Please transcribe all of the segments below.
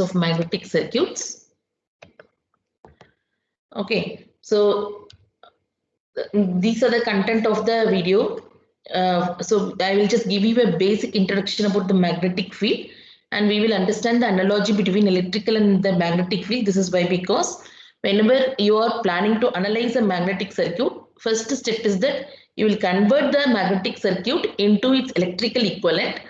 of magnetic circuits. Okay, so these are the content of the video. So I will just give you a basic introduction about the magnetic field, and we will understand the analogy between electrical and the magnetic field. This is why, because whenever you are planning to analyze a magnetic circuit, first step is that you will convert the magnetic circuit into its electrical equivalent,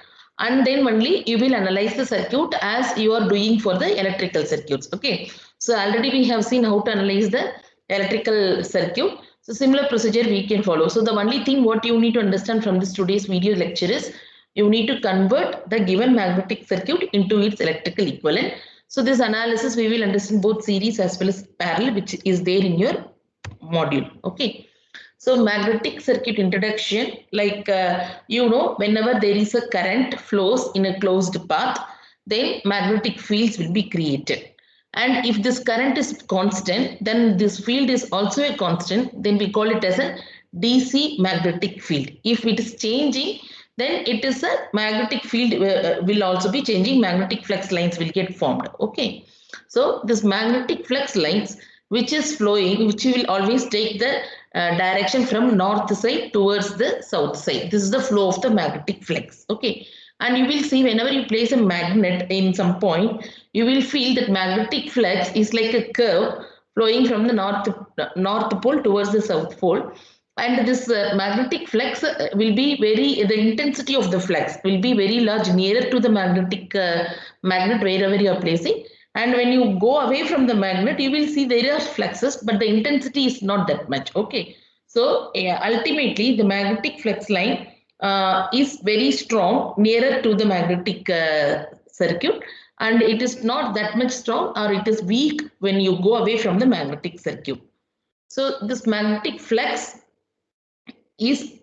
and then only you will analyze the circuit as you are doing for the electrical circuits. Okay, so already we have seen how to analyze the electrical circuit. So similar procedure we can follow. So the only thing what you need to understand from this today's video lecture is you need to convert the given magnetic circuit into its electrical equivalent. So this analysis we will understand both series as well as parallel, which is there in your module. Okay. So magnetic circuit introduction, like whenever there is a current flows in a closed path, then magnetic fields will be created. And if this current is constant, then this field is also a constant, then we call it as a DC magnetic field. If it is changing, then it is a magnetic field will also be changing, magnetic flux lines will get formed. Okay. So this magnetic flux lines which is flowing, which will always take the direction from north side towards the south side. This is the flow of the magnetic flux. Okay. And you will see whenever you place a magnet in some point, you will feel that magnetic flux is like a curve flowing from the north pole towards the south pole. And this magnetic flux will be the intensity of the flux will be very large nearer to the magnetic magnet wherever you are placing. And when you go away from the magnet, you will see there are fluxes, but the intensity is not that much. Okay. So ultimately, the magnetic flux line is very strong nearer to the magnetic circuit, and it is not that much strong, or it is weak when you go away from the magnetic circuit. So this magnetic flux is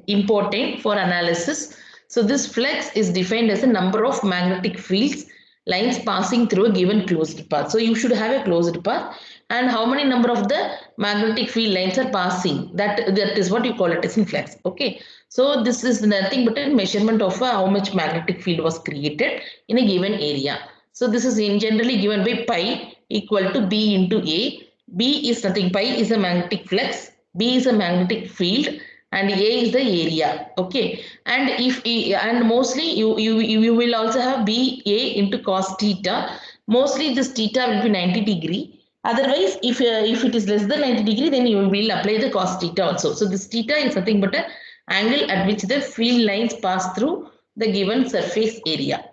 important for analysis. So this flux is defined as a number of magnetic fields lines passing through a given closed path. So you should have a closed path, and how many number of the magnetic field lines are passing, that is what you call it as in flux. Okay, so this is nothing but a measurement of how much magnetic field was created in a given area. So this is in generally given by pi equal to B into A. B is nothing, pi is a magnetic flux, B is a magnetic field, and A is the area. Okay, and mostly you will also have BA into cos theta. Mostly this theta will be 90 degree. Otherwise, if it is less than 90 degree, then you will apply the cos theta also. So this theta is nothing but an angle at which the field lines pass through the given surface area.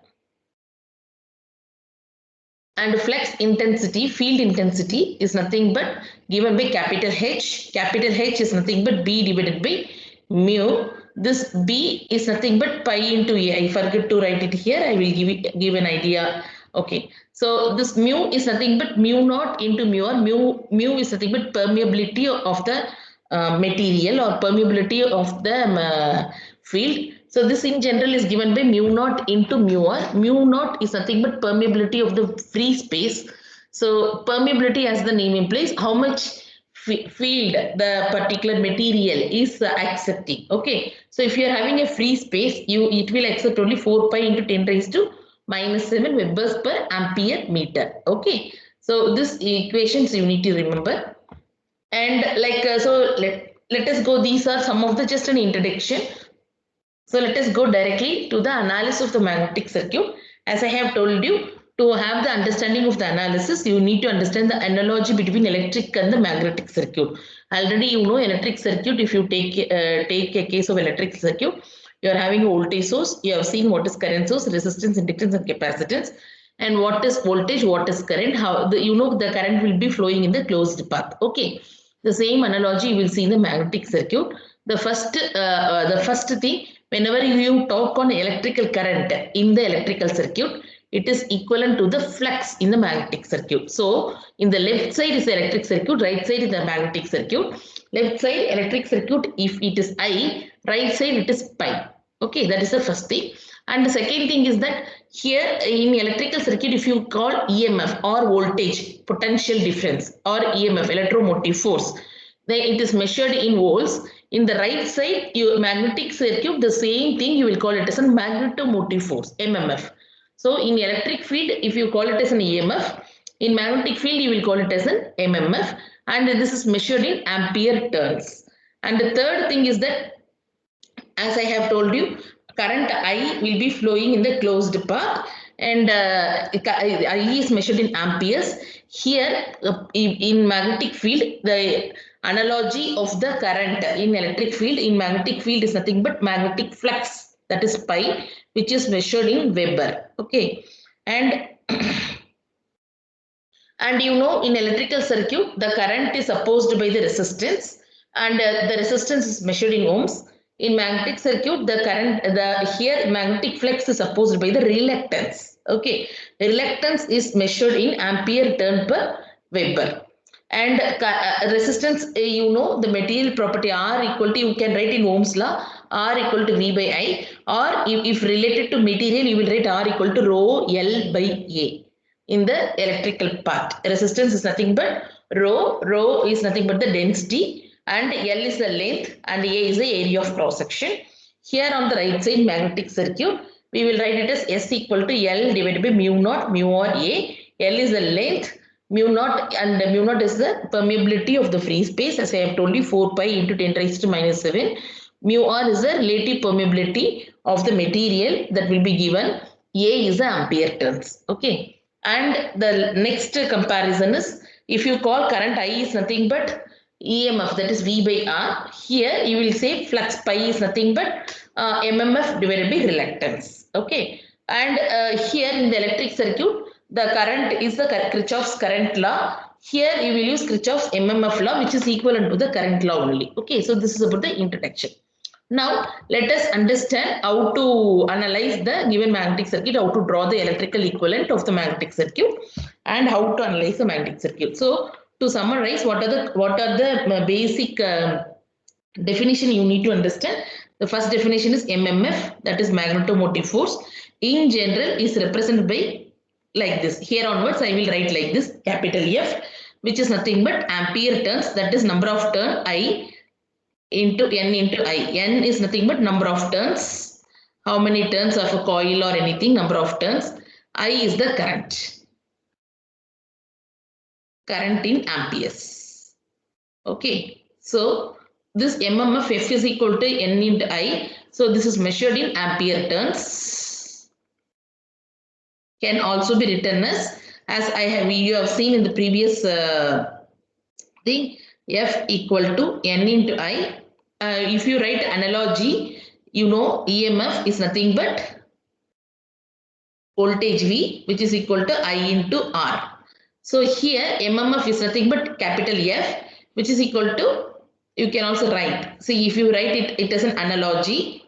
And flux intensity, field intensity, is nothing but given by capital H. Capital H is nothing but B divided by mu. This B is nothing but pi into A. I forget to write it here. I will give an idea. Okay. So this mu is nothing but mu naught into mu, or mu is nothing but permeability of the material, or permeability of the field. So this in general is given by mu naught into mu r. Mu naught is nothing but permeability of the free space. So permeability, as the name implies, how much field the particular material is accepting. Okay. So if you are having a free space, it will accept only 4 pi into 10 raised to minus 7 Webers per ampere meter. Okay. So this equations you need to remember. And so let us go. These are some of the just an introduction. So let us go directly to the analysis of the magnetic circuit. As I have told you, to have the understanding of the analysis, you need to understand the analogy between electric and the magnetic circuit. Already you know electric circuit. If you take a case of electric circuit, you are having a voltage source. You have seen what is current source, resistance, inductance, and capacitance. And what is voltage, what is current, how the current will be flowing in the closed path. Okay. The same analogy you will see in the magnetic circuit. The first thing, whenever you talk on electrical current in the electrical circuit, it is equivalent to the flux in the magnetic circuit. So in the left side is the electric circuit, right side is the magnetic circuit. Left side electric circuit, if it is I, right side it is pi. Okay, that is the first thing. And the second thing is that here in electrical circuit, if you call EMF or voltage, potential difference, or EMF, electromotive force, then it is measured in volts. In the right side, your magnetic circuit, the same thing you will call it as a magnetomotive force, MMF. So in electric field, if you call it as an EMF, in magnetic field, you will call it as an MMF. And this is measured in ampere turns. And the third thing is that, as I have told you, current I will be flowing in the closed path, and I is measured in amperes. Here in magnetic field, the analogy of the current in electric field, in magnetic field is nothing but magnetic flux, that is pi, which is measured in Weber. Okay, and and you know, in electrical circuit, the current is opposed by the resistance, and the resistance is measured in ohms. In magnetic circuit, the current, here magnetic flux is opposed by the reluctance. Okay, reluctance is measured in ampere turn per Weber. And resistance, you know, the material property R equal to, you can write in Ohm's law, R equal to V by I, or if related to material, you will write R equal to rho L by A. In the electrical part, resistance is nothing but rho is nothing but the density, and L is the length, and A is the area of cross section. Here on the right side magnetic circuit, we will write it as S equal to L divided by mu naught mu r A. L is the length, mu naught, and mu naught is the permeability of the free space, as I have told you, 4 pi into 10 raised to minus 7. Mu r is the relative permeability of the material that will be given. A is the ampere turns. Okay. And the next comparison is, if you call current I is nothing but EMF, that is V by R, here you will say flux pi is nothing but MMF divided by reluctance. Okay. And here in the electric circuit, the current is the Kirchhoff's current law. Here you will use Kirchhoff's MMF law, which is equivalent to the current law only. Okay. So this is about the introduction. Now, let us understand how to analyze the given magnetic circuit, how to draw the electrical equivalent of the magnetic circuit, and how to analyze the magnetic circuit. So, to summarize, what are the basic definition you need to understand? The first definition is MMF, that is magnetomotive force. In general, is represented by like this. Here onwards, I will write like this, capital F, which is nothing but ampere turns, that is number of turn I into N into I. N is nothing but number of turns. How many turns of a coil or anything, number of turns. I is the current. Current in amperes. Okay. So this MMF F is equal to N into I. So this is measured in ampere turns. Can also be written as you have seen in the previous thing, F equal to N into I. If you write analogy, you know EMF is nothing but voltage V, which is equal to I into R. So here MMF is nothing but capital F, which is equal to, you can also write. See, if you write it as an analogy,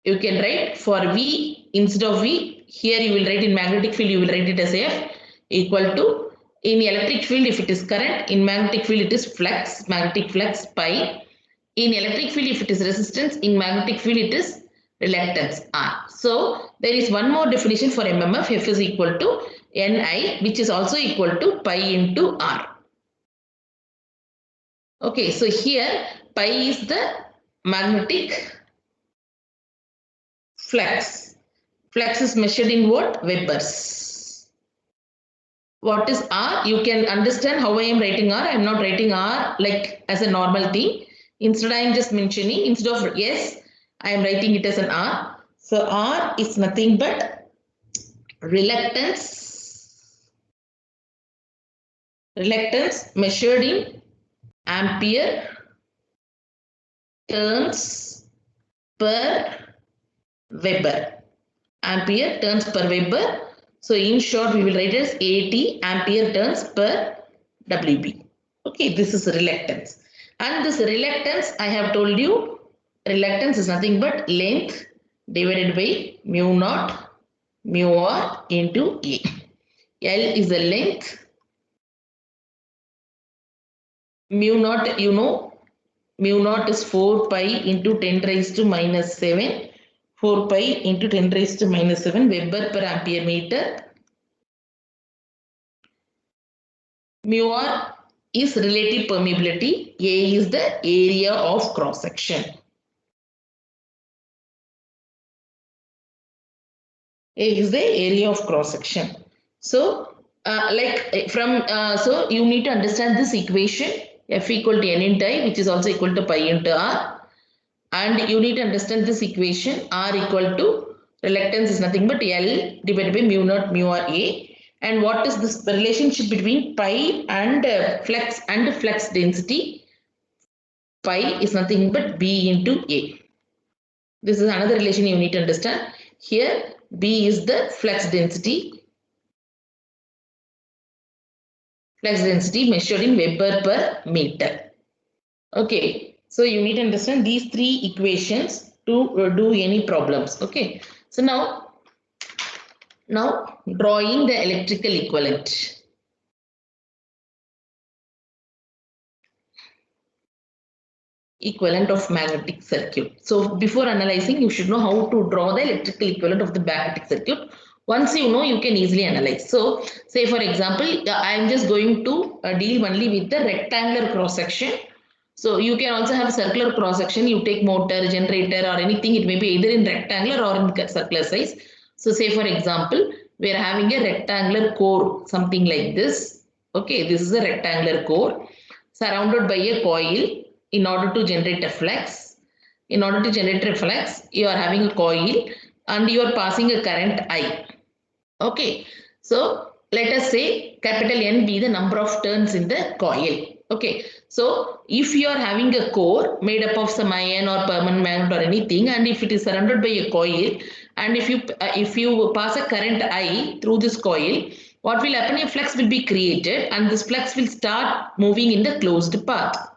you can write for V instead of V. Here you will write in magnetic field, you will write it as F equal to, in electric field if it is current, in magnetic field it is flux, magnetic flux pi. In electric field if it is resistance, in magnetic field it is reluctance R. So there is one more definition for MMF, F is equal to Ni, which is also equal to pi into R. Okay, so here pi is the magnetic flux. Flux is measured in what? Webers. What is R? You can understand how I am writing R. I am not writing R like as a normal thing. Instead, I am just mentioning, instead of S, I am writing it as an R. So R is nothing but reluctance. Reluctance measured in ampere turns per Weber. Ampere turns per Weber. So in short, we will write as AT, ampere turns per WB. Okay, this is reluctance. And this reluctance, I have told you, reluctance is nothing but length divided by mu naught mu r into A. L is the length. Mu naught, you know, mu naught is 4 pi into 10 raised to minus 7. 4 pi into 10 raised to minus 7 Weber per ampere meter. Mu r is relative permeability. A is the area of cross section. A is the area of cross section. So so you need to understand this equation F equal to N into I, which is also equal to pi into R. And you need to understand this equation R equal to reluctance is nothing but L divided by mu naught mu R A. And what is this relationship between pi and flux density? Pi is nothing but B into A. This is another relation you need to understand. Here B is the flux density measured in Weber per meter. Okay, so you need to understand these three equations to do any problems. Okay, so now drawing the electrical equivalent. Equivalent of magnetic circuit. So before analyzing, you should know how to draw the electrical equivalent of the magnetic circuit. Once you know, you can easily analyze. So say for example, I am just going to deal only with the rectangular cross section. So you can also have circular cross section. You take motor, generator or anything. It may be either in rectangular or in circular size. So say for example, we are having a rectangular core, something like this. Okay, this is a rectangular core surrounded by a coil. In order to generate a flux, you are having a coil and you are passing a current I. Okay, so let us say capital N be the number of turns in the coil. Okay, so if you are having a core made up of some iron or permanent magnet or anything, and if it is surrounded by a coil, and if you pass a current I through this coil, what will happen? A flux will be created, and this flux will start moving in the closed path.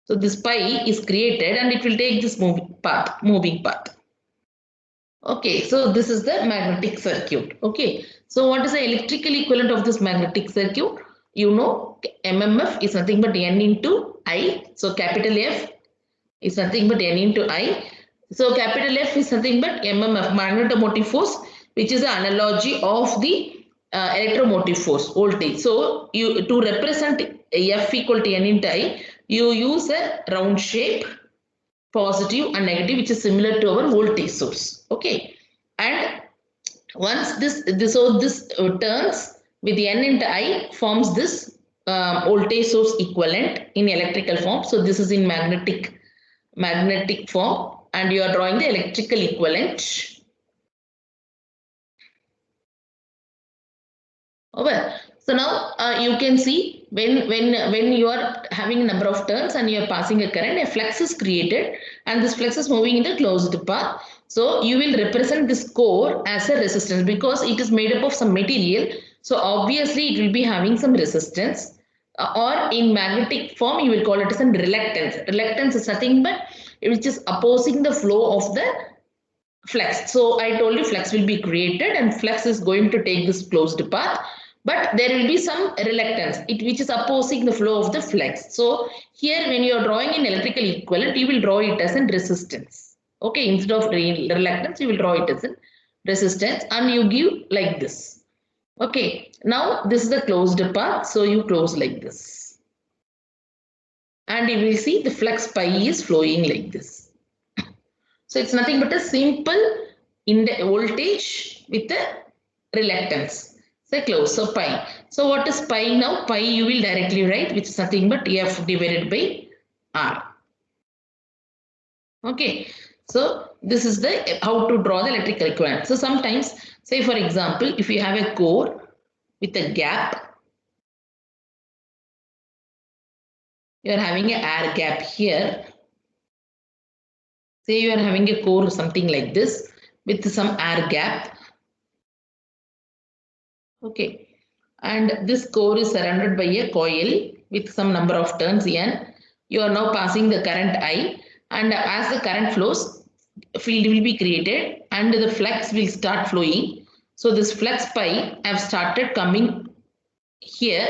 So this pi is created and it will take this moving path. Okay, so this is the magnetic circuit. Okay, so what is the electrical equivalent of this magnetic circuit? You know, MMF is nothing but N into I. So capital F is nothing but N into I. So capital F is nothing but MMF, magnetomotive force, which is the analogy of the electromotive force, voltage. So you to represent F equal to N into I, you use a round shape, positive and negative, which is similar to our voltage source. Okay, and once this turns with N into I forms this voltage source equivalent in electrical form. So this is in magnetic form, and you are drawing the electrical equivalent. Over. So now you can see when you are having a number of turns and you are passing a current, a flux is created and this flux is moving in the closed path. So you will represent this core as a resistance because it is made up of some material. So obviously it will be having some resistance. Or in magnetic form you will call it as a reluctance. Reluctance is nothing but which is opposing the flow of the flux. So I told you flux will be created and flux is going to take this closed path, but there will be some reluctance which is opposing the flow of the flux. So here when you are drawing an electrical equivalent, you will draw it as a resistance. Okay, instead of reluctance, you will draw it as a resistance and you give like this. Okay, now this is the closed path, so you close like this. And you will see the flux pi is flowing like this. So it's nothing but a simple voltage with a reluctance. Say close. So pi. So what is pi now? Pi you will directly write, which is nothing but F divided by R. Okay. So this is the how to draw the electrical equivalent. So sometimes, say for example, if you have a core with a gap, you are having an air gap here. Say you are having a core something like this with some air gap. Okay, and this core is surrounded by a coil with some number of turns N. You are now passing the current I, and as the current flows, field will be created and the flux will start flowing. So this flux pi have started coming here.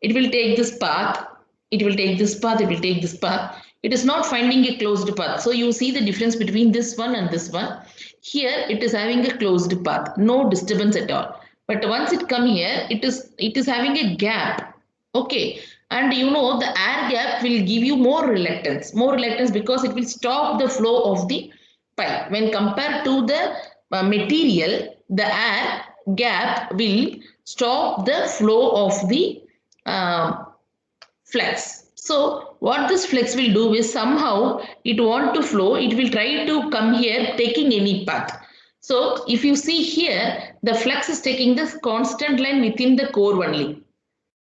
It will take this path. It will take this path. It will take this path. It is not finding a closed path. So you see the difference between this one and this one. Here it is having a closed path, no disturbance at all. But once it come here, it is having a gap. Okay, and you know the air gap will give you more reluctance because it will stop the flow of the pipe. When compared to the material, the air gap will stop the flow of the flux. So what this flux will do is somehow it want to flow, it will try to come here taking any path. So if you see here, the flux is taking this constant line within the core only.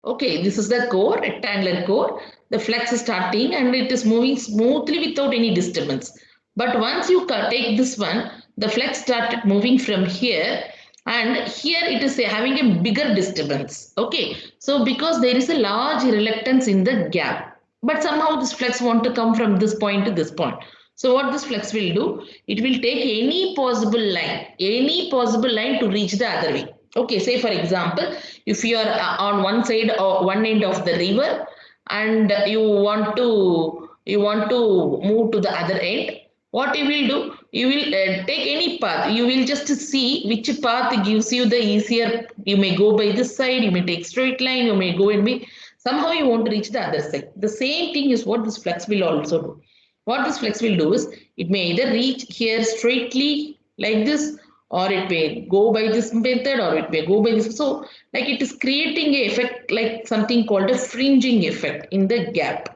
Okay, this is the core, rectangular core. The flux is starting and it is moving smoothly without any disturbance. But once you take this one, the flux started moving from here and here it is having a bigger disturbance. Okay, so because there is a large reluctance in the gap, but somehow this flux want to come from this point to this point. So what this flux will do, it will take any possible line to reach the other way. Okay, say for example, if you are on one side or one end of the river and you want to move to the other end, what you will do, you will take any path. You will just see which path gives you the easier. You may go by this side, you may take straight line, you may go and be somehow you want to reach the other side. The same thing is what this flux will also do. What this flux will do is it may either reach here straightly like this, or it may go by this method, or it may go by this. So like it is creating a effect like something called a fringing effect in the gap.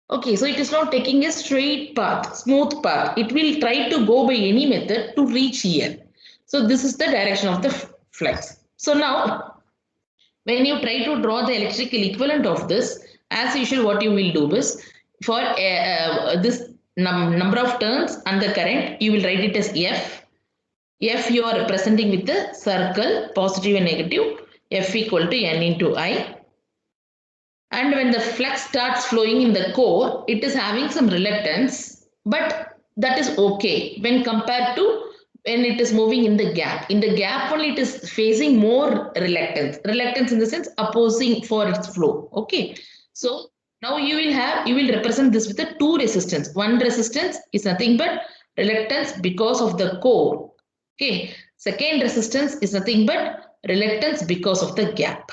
Okay, so it is not taking a straight path, smooth path. It will try to go by any method to reach here. So this is the direction of the flux. So now when you try to draw the electrical equivalent of this, as usual what you will do is for this number of turns and the current, you will write it as F. F you are representing with the circle, positive and negative, F equal to N into I. And when the flux starts flowing in the core, it is having some reluctance, but that is okay when compared to when it is moving in the gap. In the gap only it is facing more reluctance. Reluctance in the sense opposing for its flow. Okay. So now you will represent this with the two resistance. One resistance is nothing but reluctance because of the core. Okay. Second resistance is nothing but reluctance because of the gap.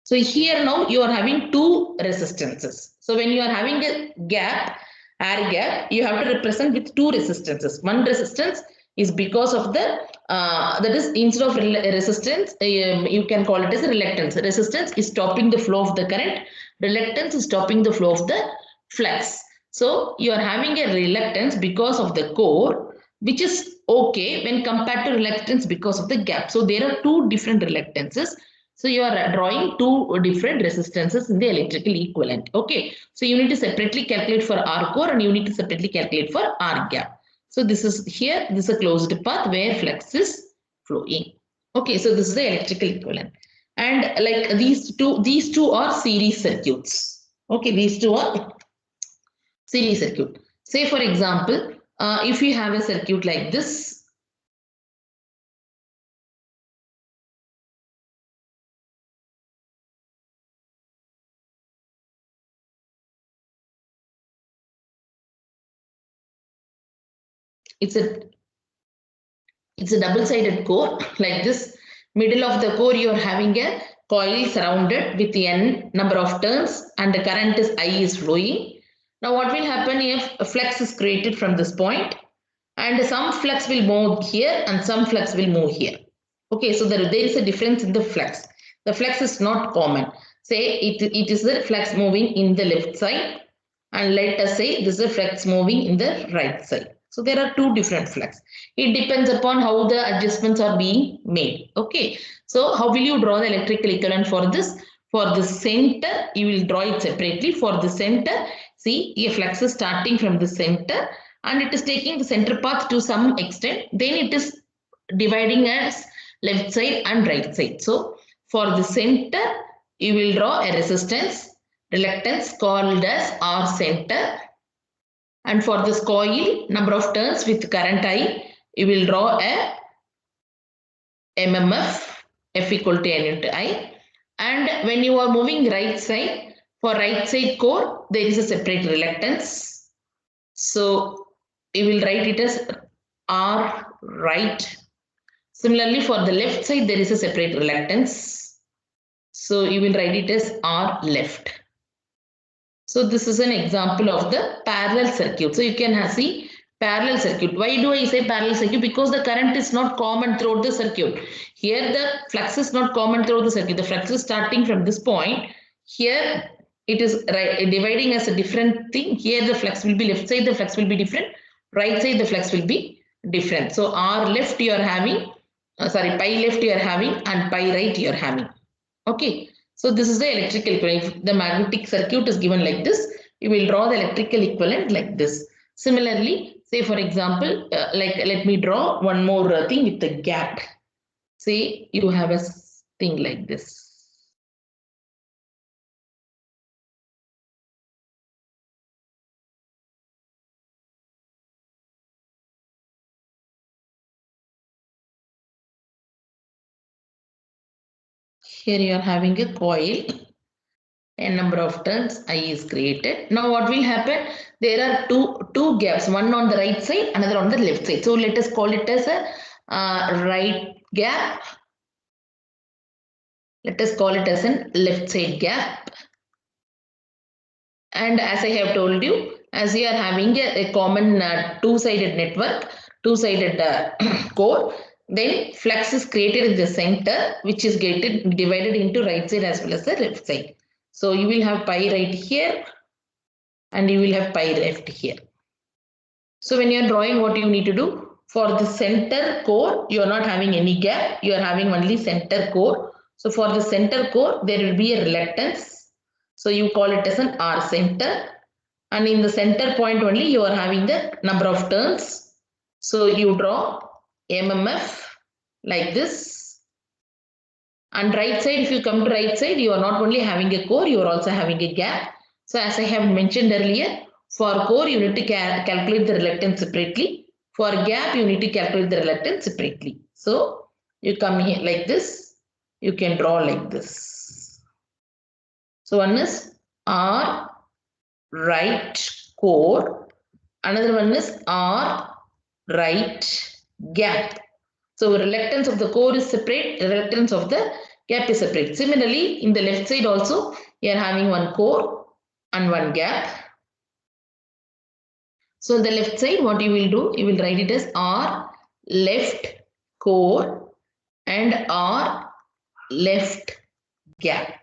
So here now you are having two resistances. So when you are having a gap, air gap, you have to represent with two resistances. One resistance is because of the, that is instead of resistance, you can call it as a reluctance. Resistance is stopping the flow of the current. Reluctance is stopping the flow of the flux. So you are having a reluctance because of the core, which is okay when compared to reluctance because of the gap. So there are two different reluctances. So you are drawing two different resistances in the electrical equivalent. Okay. So you need to separately calculate for R core and you need to separately calculate for R gap. So this is here, this is a closed path where flux is flowing. Okay. So this is the electrical equivalent. And like these two are series circuits. Okay. These two are series circuit. Say for example, if you have a circuit like this, it's a double-sided core like this. Middle of the core, you are having a coil surrounded with n number of turns and the current is I is flowing. Now what will happen if a flux is created from this point and some flux will move here and some flux will move here. Okay, so there is a difference in the flux. The flux is not common. Say it is the flux moving in the left side and let us say this is a flux moving in the right side. So there are two different flux. It depends upon how the adjustments are being made. Okay. So how will you draw the electrical equivalent for this? For the center, you will draw it separately. For the center, see a flux is starting from the center and it is taking the center path to some extent. Then it is dividing as left side and right side. So for the center, you will draw a resistance, reluctance called as R center. And for this coil, number of turns with current I, you will draw a MMF, F equal to N into I. And when you are moving right side, for right side core, there is a separate reluctance. So you will write it as R right. Similarly, for the left side, there is a separate reluctance. So you will write it as R left. So this is an example of the parallel circuit. So you can see parallel circuit. Why do I say parallel circuit? Because the current is not common throughout the circuit. Here the flux is not common throughout the circuit. The flux is starting from this point. Here it is dividing as a different thing. Here the flux will be left side, the flux will be different. Right side the flux will be different. So R left you are having, pi left you are having and pi right you are having. Okay. So this is the electrical equivalent. If the magnetic circuit is given like this, you will draw the electrical equivalent like this. Similarly, say for example, let me draw one more thing with the gap. Say you have a thing like this. Here you are having a coil. N number of turns I is created. Now what will happen? There are two gaps, one on the right side, another on the left side. So let us call it as a right gap. Let us call it as a left side gap. And as I have told you, as we are having a common two-sided network, two-sided core, then flux is created in the center, which is divided into right side as well as the left side. So you will have pi right here and you will have pi left here. So when you are drawing, what you need to do, for the center core, you are not having any gap, you are having only center core. So for the center core, there will be a reluctance. So you call it as an R center. And in the center point only, you are having the number of turns. So you draw MMF like this. And right side, if you come to right side, you are not only having a core, you are also having a gap. So as I have mentioned earlier, for core, you need to calculate the reluctance separately. For gap, you need to calculate the reluctance separately. So you come here like this, you can draw like this. So one is R right core, another one is R right gap. So reluctance of the core is separate, reluctance of the gap is separate. Similarly, in the left side also, you are having one core and one gap. So the left side, what you will do, you will write it as R left core and R left gap.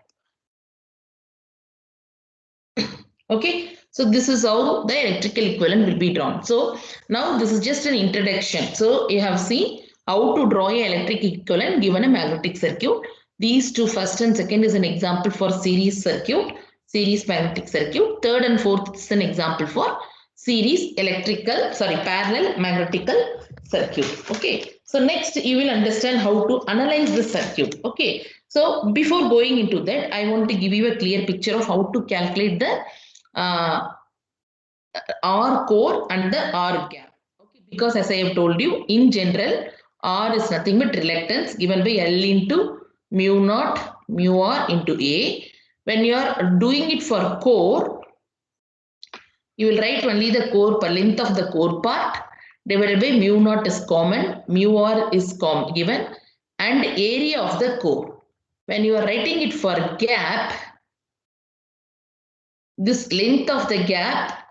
Okay, so this is how the electrical equivalent will be drawn. So now this is just an introduction. So you have seen how to draw an electric equivalent given a magnetic circuit. These two, first and second, is an example for series circuit, series magnetic circuit. Third and fourth is an example for parallel magnetical circuit. Okay, so next you will understand how to analyze the circuit. Okay, so before going into that, I want to give you a clear picture of how to calculate the R core and the R gap. Okay, because as I have told you, in general, R is nothing but reluctance given by L into mu naught mu R into A. When you are doing it for core, you will write only the core per length of the core part divided by mu naught is common, mu R is given, and area of the core. When you are writing it for gap, this length of the gap,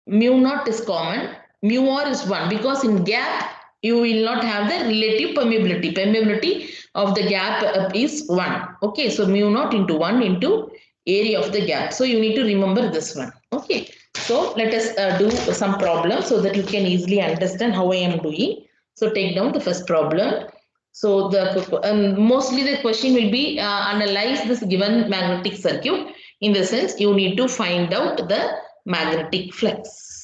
mu naught is common, mu R is 1, because in gap you will not have the relative permeability. Permeability of the gap is 1. Okay, so mu naught into 1 into area of the gap. So you need to remember this one. Okay, so let us do some problems so that you can easily understand how I am doing. So take down the first problem. So the mostly the question will be analyze this given magnetic circuit. In the sense, you need to find out the magnetic flux.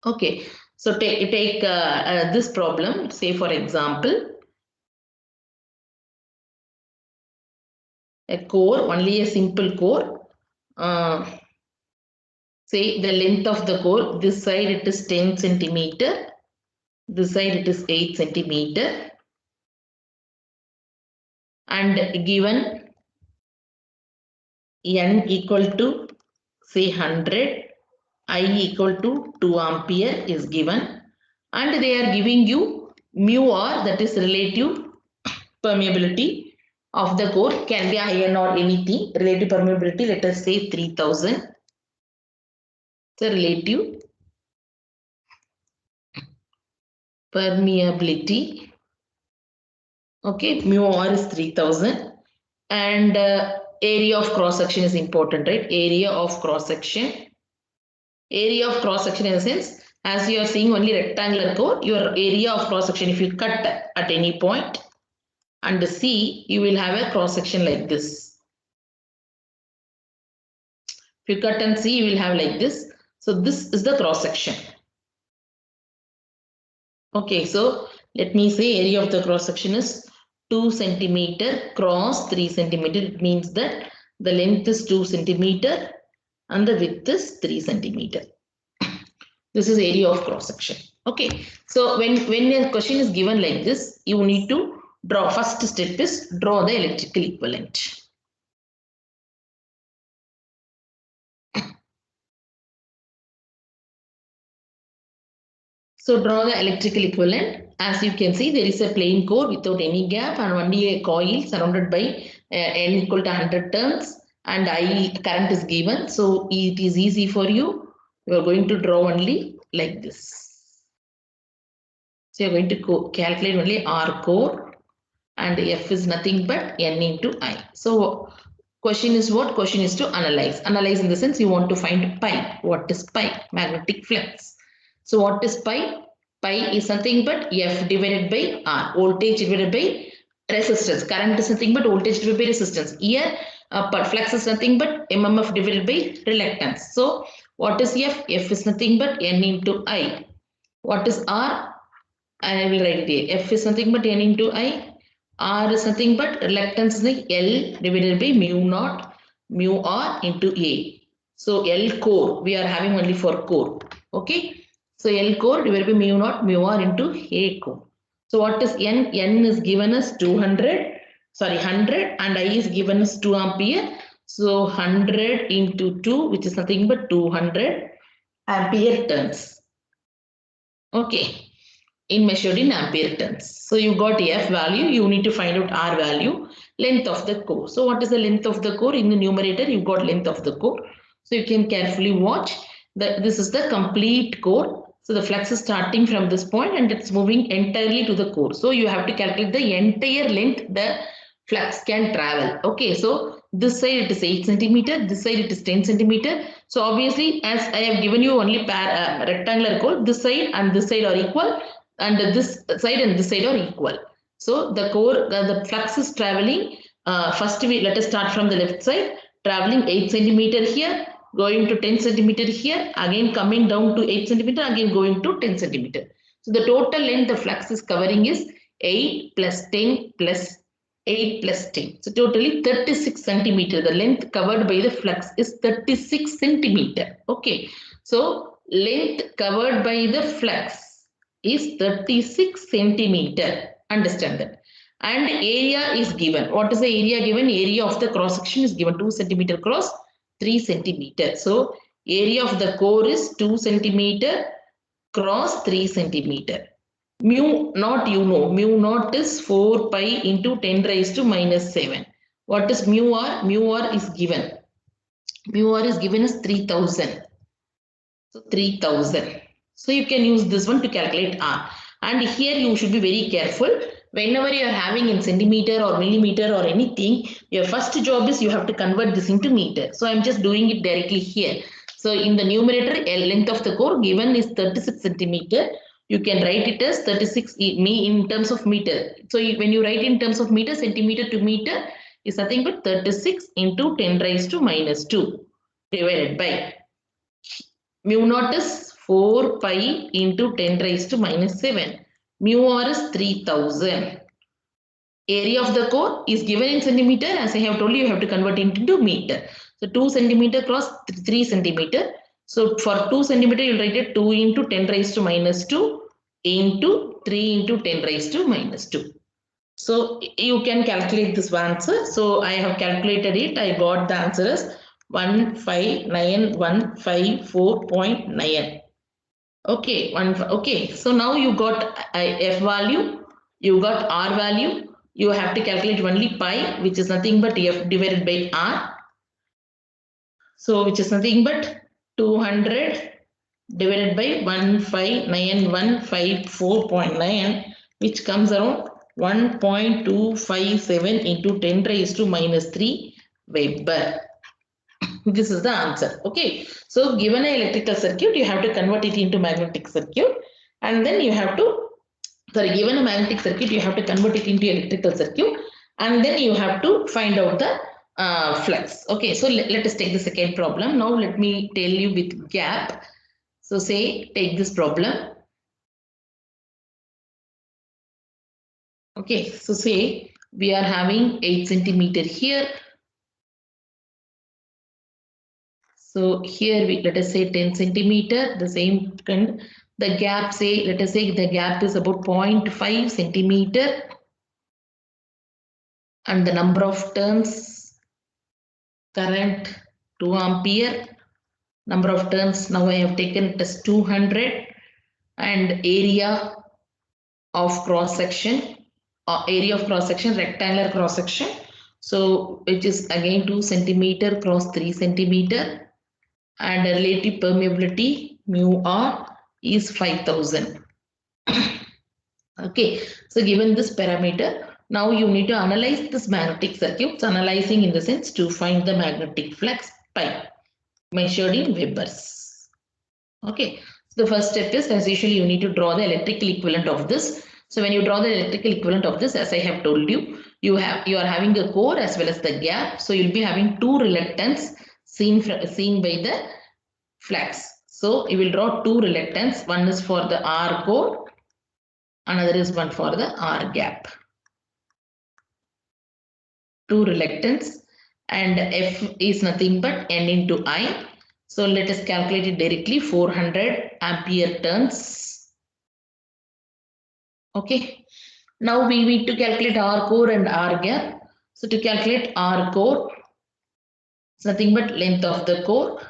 Okay, so take this problem. Say for example, a core, only a simple core. Say the length of the core, this side it is 10 centimeter, this side it is 8 centimeter, and given N equal to say 100, I equal to 2 ampere is given, and they are giving you mu R, that is relative permeability of the core, can be iron or anything. Relative permeability, let us say 3000. the relative permeability. Okay, mu r is 3000, and area of cross section is important, right? Area of cross section. Area of cross section in the sense, as you are seeing only rectangular core, your area of cross section, if you cut at any point and see, you will have a cross section like this. If you cut and see, you will have like this. So this is the cross section. Okay, so let me say area of the cross section is 2 centimeter cross 3 centimeter. It means that the length is 2 centimeter and the width is 3 centimeter. This is area of cross section. Okay, so when a question is given like this, you need to draw. First step is draw the electrical equivalent. So draw the electrical equivalent. As you can see, there is a plain core without any gap and only a coil surrounded by N equal to 100 turns, and I current is given. So it is easy for you. You are going to draw only like this. So you are going to calculate only R core, and F is nothing but N into I. So question is what? Question is to analyze. Analyze in the sense you want to find pi. What is pi? Magnetic flux. So what is pi? Pi is nothing but F divided by R. Voltage divided by resistance. Current is nothing but voltage divided by resistance. Here flux is nothing but MMF divided by reluctance. So what is F? F is nothing but N into I. What is R? I will write it here. F is nothing but N into I. R is nothing but reluctance is like L divided by mu naught mu R into A. So L core we are having only for core. Okay. So L core divided by mu naught mu R into A core. So what is N? N is given as 100 and I is given as 2 ampere. So 100 into 2, which is nothing but 200 ampere turns. Okay. Measured in ampere turns. So you got F value, you need to find out R value, length of the core. So what is the length of the core? In the numerator, you got length of the core. So you can carefully watch that this is the complete core. So the flux is starting from this point and it's moving entirely to the core. So you have to calculate the entire length the flux can travel. Okay, so this side it is 8 centimeter, this side it is 10 centimeter. So obviously, as I have given you only rectangular core, this side and this side are equal, and this side and this side are equal. So the core, the flux is traveling. First, let us start from the left side, traveling 8 centimeter here, going to 10 centimeter here, again coming down to 8 centimeter, again going to 10 centimeter. So the total length the flux is covering is 8 plus 10 plus 8 plus 10. So totally 36 centimeter. The length covered by the flux is 36 centimeter. Okay. So length covered by the flux is 36 centimeter. Understand that. And area is given. What is the area given? Area of the cross section is given 2 centimeter cross 3 centimeter. So area of the core is 2 centimeter cross 3 centimeter. Mu naught, you know, mu naught is 4 pi into 10 raised to minus 7. What is mu r? Mu r is given. Mu r is given as 3000. So 3000. So you can use this one to calculate R. And here you should be very careful. Whenever you are having in centimeter or millimeter or anything, your first job is you have to convert this into meter. So I'm just doing it directly here. So in the numerator, length of the core given is 36 centimeter. You can write it as 36 in terms of meter. So when you write in terms of meter, centimeter to meter is nothing but 36 into 10 raised to minus 2 divided by mu naught is 4 pi into 10 raised to minus 7. Mu r is 3000. Area of the core is given in centimeter. As I have told you, you have to convert it into meter. So 2 centimeter cross 3 centimeter. So for 2 centimeter, you'll write it 2 into 10 raised to minus 2 into 3 into 10 raised to minus 2. So you can calculate this answer. So I have calculated it. I got the answer as 159,154.9. Okay, okay. So now you got F value, you got R value. You have to calculate only pi, which is nothing but F divided by R. So which is nothing but 200 divided by 1591554.9, which comes around 1.257 into 10 raised to minus 3 Weber. This is the answer. Okay. So given an electrical circuit, you have to convert it into magnetic circuit, and then you have to, given a magnetic circuit, you have to convert it into electrical circuit, and then you have to find out the flux. Okay. So let us take the second problem. Now let me tell you with gap. So say take this problem. Okay, so say we are having 8 centimeter here. So here we let us say 10 centimeter, the same kind. The gap, say let us say the gap is about 0.5 centimeter, and the number of turns, current 2 ampere. Number of turns now I have taken it as 200, and area of cross section, rectangular cross section. So which is again 2 centimeter cross 3 centimeter, and relative permeability mu r is 5000. Okay, so given this parameter, now you need to analyze this magnetic circuit. So analyzing in the sense to find the magnetic flux pi measured in Webers. Okay, so the first step is, as usually, you need to draw the electrical equivalent of this. So when you draw the electrical equivalent of this, as I have told you, you are having a core as well as the gap. So you'll be having two reluctance seen by the flux. So you will draw two reluctance. One is for the R core, another is one for the R gap. Two reluctance, and F is nothing but N into I. So let us calculate it directly. 400 ampere turns. Okay. Now we need to calculate R core and R gap. So to calculate R core, it's nothing but length of the core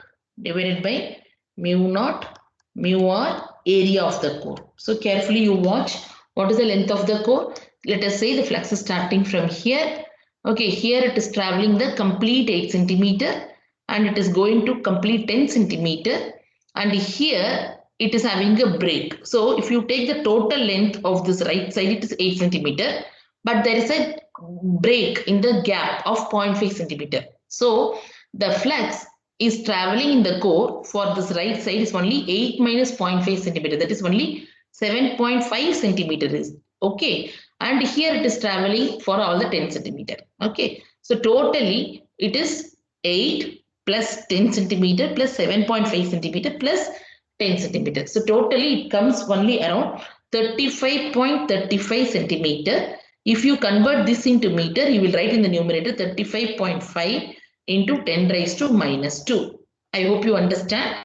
divided by mu naught mu r area of the core. So carefully you watch what is the length of the core. Let us say the flux is starting from here. Okay, here it is traveling the complete 8 centimeter, and it is going to complete 10 centimeter, and here it is having a break. So if you take the total length of this right side, it is 8 centimeter, but there is a break in the gap of 0.5 centimeter. So the flux is traveling in the core for this right side is only 8 minus 0.5 centimeter. That is only 7.5 centimeters. Okay. And here it is traveling for all the 10 centimeter. Okay. So totally it is 8 plus 10 centimeter plus 7.5 centimeter plus 10 centimeter. So totally it comes only around 35.35 centimeter. If you convert this into meter, you will write in the numerator 35.5 into 10 raised to minus 2. I hope you understand.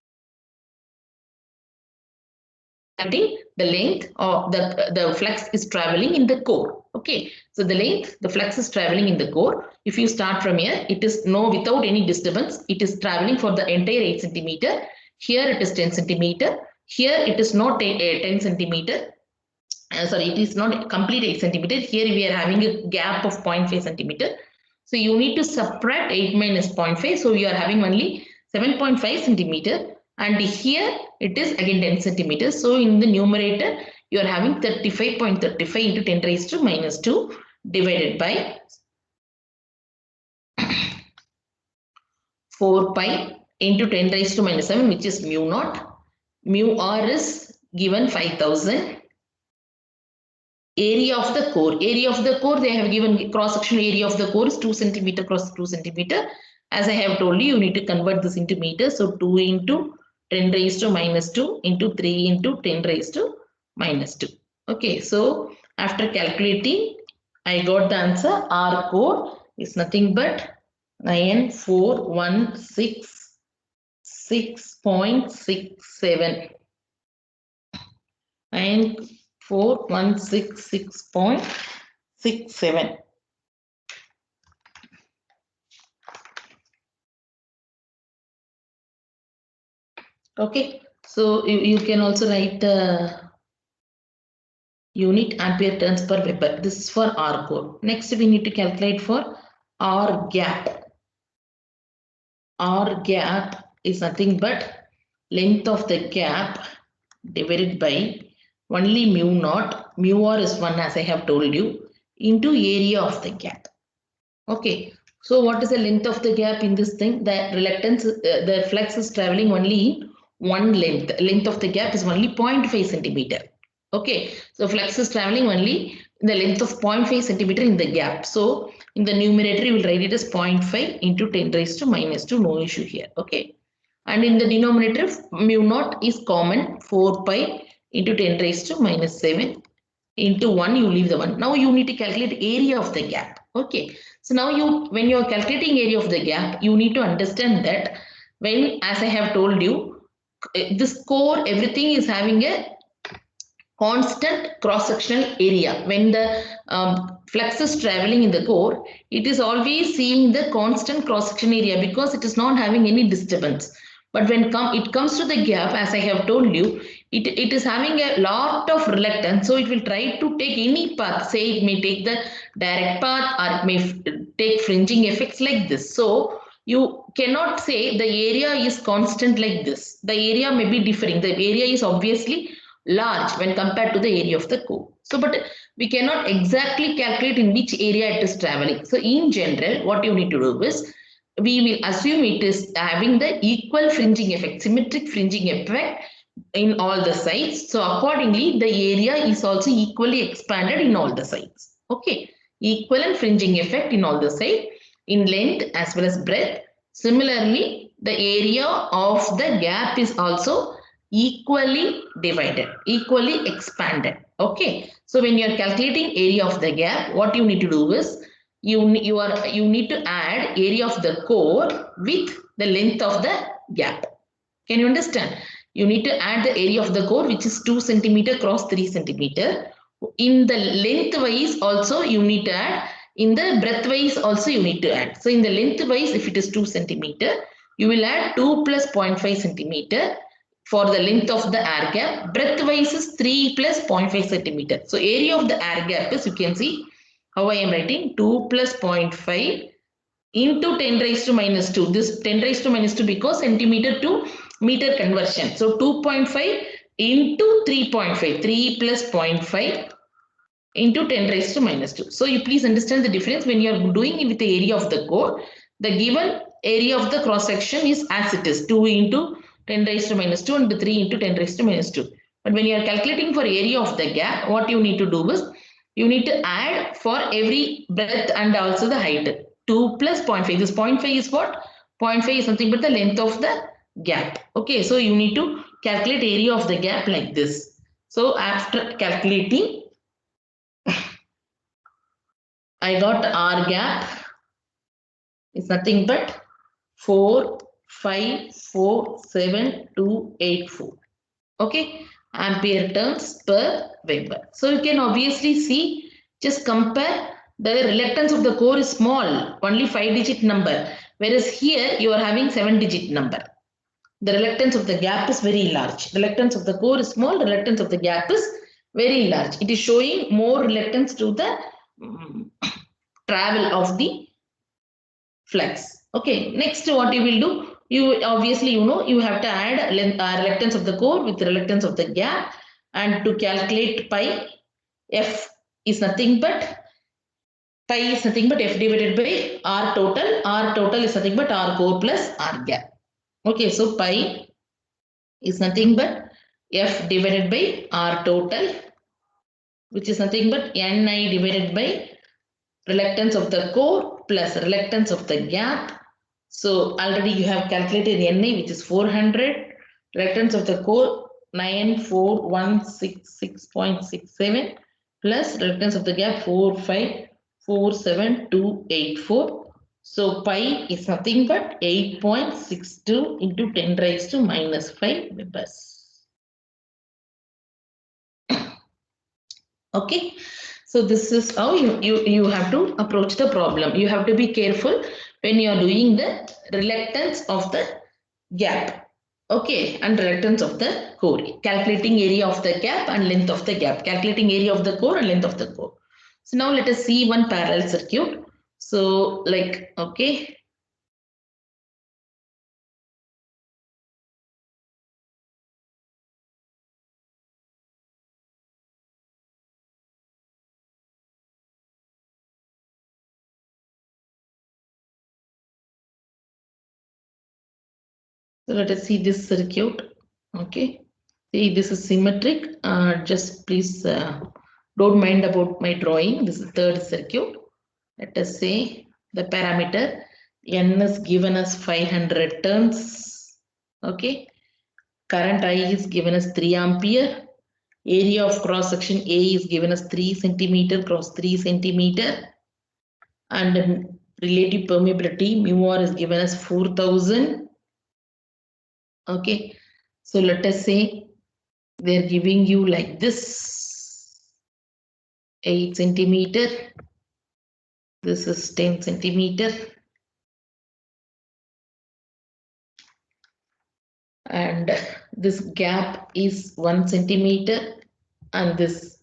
The length of the flux is traveling in the core. Okay, so the flux is traveling in the core. If you start from here, it is without any disturbance, it is traveling for the entire 8 centimeter. Here it is 10 centimeter. Here it is not 10 centimeter. Sorry, it is not complete 8 centimeter. Here we are having a gap of 0.5 centimeter. So you need to subtract 8 minus 0.5. So you are having only 7.5 centimeter. And here it is again 10 centimeters. So in the numerator, you are having 35.35 into 10 raised to minus 2 divided by 4 pi into 10 raised to minus 7, which is mu naught. Mu r is given 5000. Area of the core. Area of the core, they have given cross-sectional area of the core is 2 centimeter cross 2 centimeter. As I have told you, you need to convert this into meters. So 2 into 10 raised to minus 2 into 3 into 10 raised to minus 2. Okay, so after calculating, I got the answer. R core is nothing but 9416.67. And 4166.67. Okay, so you can also write the unit ampere turns per Weber. This is for R core. Next, we need to calculate for R gap. R gap is nothing but length of the gap divided by only mu naught, mu r is 1 as I have told you, into area of the gap. Okay, so what is the length of the gap in this thing? The reluctance, the flux is traveling only in one length. Length of the gap is only 0.5 centimeter. Okay, so flux is traveling only in the length of 0.5 centimeter in the gap. So in the numerator, you will write it as 0.5 into 10 raised to minus 2, no issue here. Okay, and in the denominator, mu naught is common, 4 pi into 10 raised to minus 7 into 1, you leave the 1. Now you need to calculate area of the gap. Okay, so now when you are calculating area of the gap, you need to understand that when, as I have told you, this core, everything is having a constant cross-sectional area. When the flux is traveling in the core, it is always seeing the constant cross-section area because it is not having any disturbance. But when it comes to the gap, as I have told you, it is having a lot of reluctance. So it will try to take any path. Say it may take the direct path or it may take fringing effects like this. So you cannot say the area is constant like this. The area may be differing. The area is obviously large when compared to the area of the core. So, but we cannot exactly calculate in which area it is traveling. So, in general, what you need to do is, we will assume it is having the equal fringing effect, symmetric fringing effect in all the sides. So, accordingly, the area is also equally expanded in all the sides. Okay, equivalent fringing effect in all the sides, in length as well as breadth. Similarly, the area of the gap is also equally divided, equally expanded. Okay, so when you are calculating area of the gap, what you need to do is you need to add area of the core with the length of the gap. Can you understand? You need to add the area of the core, which is 2 centimeter cross 3 centimeter. In the length wise also you need to add. In the breadth wise also you need to add. So in the length wise, if it is 2 centimeter, you will add 2 plus 0.5 centimeter for the length of the air gap. Breadth wise is 3 plus 0.5 centimeter. So area of the air gap is, you can see how I am writing, 2 plus 0.5 into 10 raised to minus 2. This 10 raised to minus 2 because centimeter to meter conversion. So 2.5 into 3.5. 3 plus 0.5 into 10 raised to minus 2. So you please understand the difference when you are doing it with the area of the core. The given area of the cross section is as it is, 2 into 10 raised to minus 2 and 3 into 10 raised to minus 2. But when you are calculating for area of the gap, what you need to do is, you need to add for every breadth and also the height. 2 plus 0.5. This 0.5 is what? 0.5 is something but the length of the gap. Okay, so you need to calculate area of the gap like this. So after calculating, I got R gap is nothing but 4547284. Okay, ampere turns per Weber. So you can obviously see, just compare, the reluctance of the core is small, only 5-digit number, whereas here you are having 7-digit number. The reluctance of the gap is very large. Reluctance of the core is small, reluctance of the gap is very large. It is showing more reluctance to the travel of the flux. Okay, next what you will do, you obviously you have to add reluctance of the core with reluctance of the gap, and to calculate pi, F is nothing but F divided by R total. R total is nothing but R core plus R gap. Okay, so pi is nothing but F divided by R total, which is nothing but Ni divided by reluctance of the core plus reluctance of the gap. So already you have calculated Ni, which is 400, reluctance of the core 94166.67 plus reluctance of the gap 4547284. So pi is nothing but 8.62 into 10 raised to minus 5 Webers. Okay, so this is how you have to approach the problem. You have to be careful when you are doing the reluctance of the gap. Okay, and reluctance of the core. Calculating area of the gap and length of the gap. Calculating area of the core and length of the core. So now let us see one parallel circuit. So like, okay. So let us see this circuit. Okay. See, this is symmetric. Just please don't mind about my drawing. This is third circuit. Let us say the parameter N is given as 500 turns. Okay. Current I is given as 3 ampere. Area of cross section A is given as 3 centimeter cross 3 centimeter. And relative permeability mu R is given as 4000. Okay. So let us say they're giving you like this 8 centimeter. This is 10 centimeter. And this gap is 1 centimeter. And this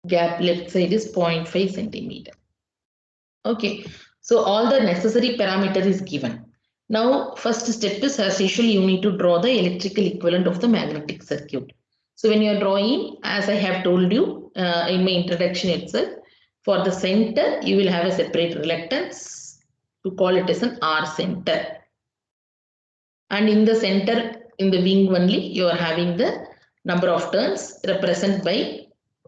gap left side is 0.5 centimeter. Okay. So all the necessary parameter is given. Now, first step is, as usual, you need to draw the electrical equivalent of the magnetic circuit. So when you are drawing, as I have told you in my introduction itself, for the center, you will have a separate reluctance to call it as an R center. And in the center, in the wing only, you are having the number of turns represented by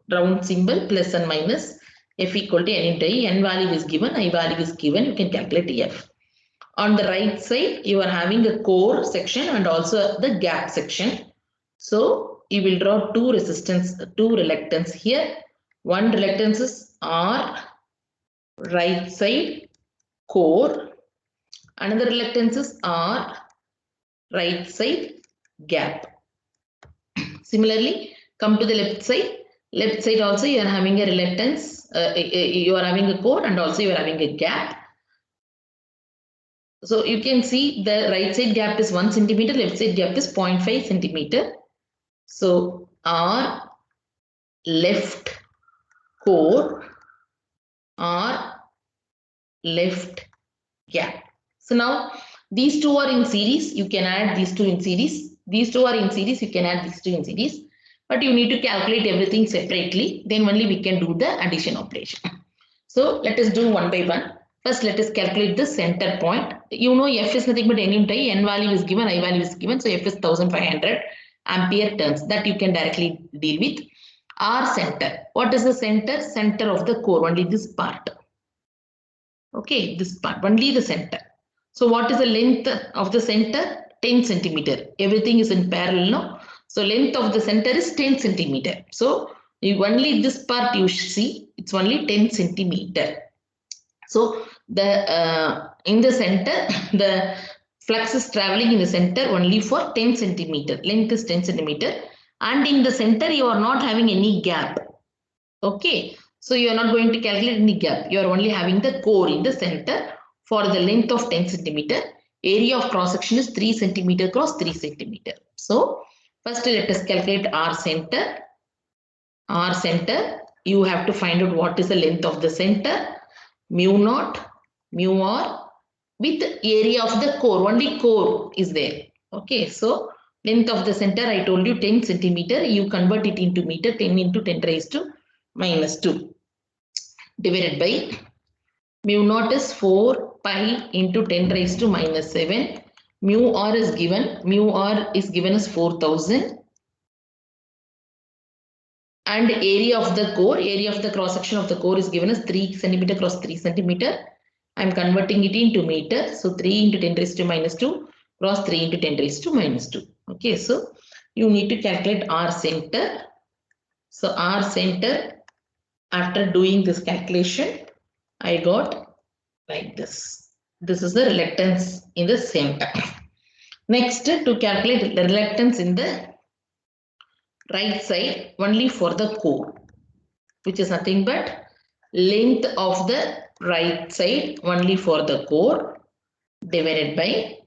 round symbol plus and minus. F equal to N into I. N value is given, I value is given. You can calculate F. On the right side, you are having a core section and also the gap section. So you will draw two reluctance here. One reluctance is R, right side, core. Another reluctance is R, right side, gap. Similarly, come to the left side. Left side also you are having a reluctance. You are having a core and also you are having a gap. So you can see the right side gap is 1 centimeter, left side gap is 0.5 centimeter. So R left core, R left gap. So now these two are in series. You can add these two in series. These two are in series. You can add these two in series. But you need to calculate everything separately. Then only we can do the addition operation. So let us do one by one. First, let us calculate the center point. You know F is nothing but N into I. N value is given, I value is given. So F is 1500 ampere turns. That you can directly deal with. R center. What is the center? Center of the core. Only this part. Okay, this part. Only the center. So what is the length of the center? 10 centimeter. Everything is in parallel now. So length of the center is 10 centimeter. So you only this part you see, it's only 10 centimeter. So the in the center, the flux is traveling in the center only for 10 centimeter. Length is 10 centimeter. And in the center, you are not having any gap. Okay. So you are not going to calculate any gap. You are only having the core in the center for the length of 10 centimeter. Area of cross section is 3 centimeter cross 3 centimeter. So first let us calculate R center. R center, you have to find out what is the length of the center. Mu naught, mu R with area of the core. Only core is there. Okay, so length of the center, I told you 10 centimeter. You convert it into meter, 10 into 10 raised to minus 2 divided by mu naught is 4 pi into 10 raised to minus 7. Mu R is given. Mu R is given as 4000. And area of the core, area of the cross section of the core is given as 3 centimeter cross 3 centimeter. I am converting it into meter. So 3 into 10 raised to minus 2 cross 3 into 10 raised to minus 2. Okay, so you need to calculate R center. So R center, after doing this calculation, I got like this. This is the reluctance in the center. Next, to calculate the reluctance in the right side only for the core, which is nothing but length of the right side only for the core divided by